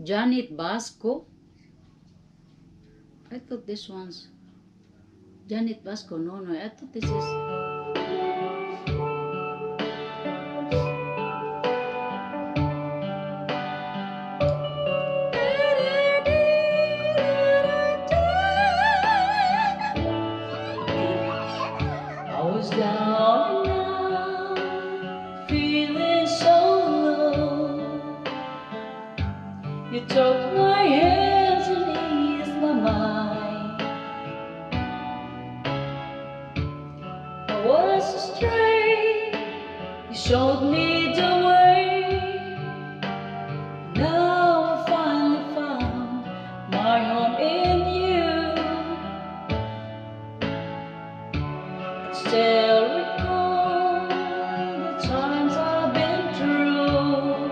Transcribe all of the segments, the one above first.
Janet Vasco. I thought this one's Janet Vasco. No, no, I thought this is. I was down and out, feeling so low. You took my hands and eased my mind. I was astray, you showed me the way. Now I finally found my home in you. Still recall the times I've been through,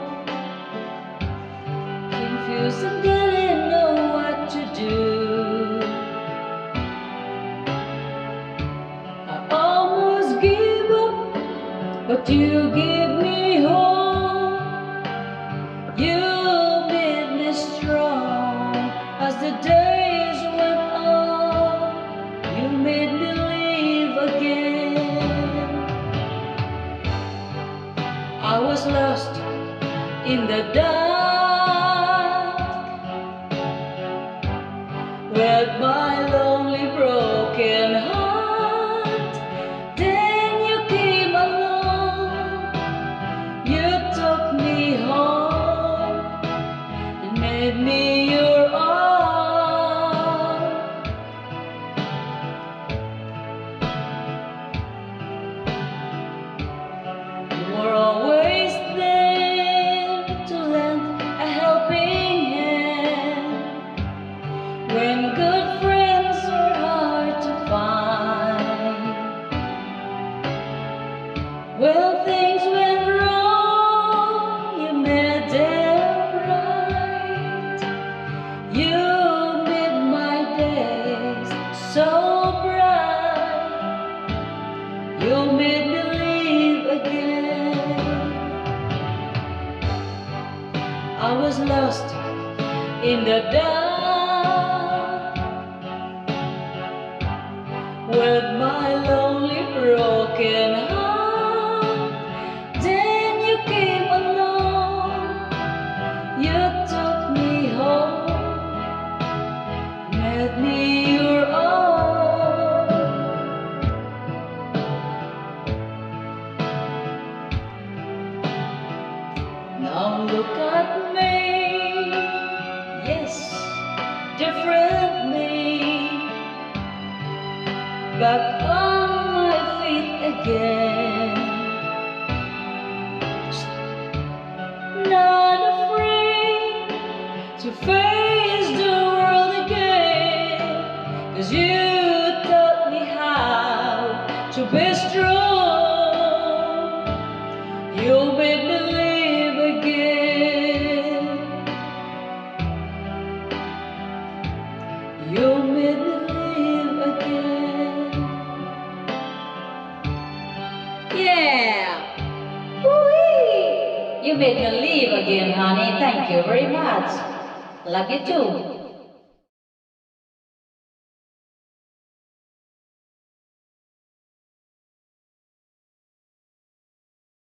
confused and didn't know what to do. I almost gave up, but you gave me hope. You made me strong as the days went on. You made me live again. I was lost in the dark with my lonely broken heart. Then you came along, you took me home and made me your own. You were always there to lend a helping hand when good friends are hard to find. When things went wrong, you made them right. You made my days so bright. You made me live again. I was lost in the dark with my lonely broken heart. Then you came along, you took me home, made me your own. Now look at me, yes, different me, back on my feet again. Not afraid to face the world again, 'cause you taught me how to be strong. You made me live again. You made me live again. Yeah! Woo-wee! You made me live again, honey. Thank you very much. Love you too.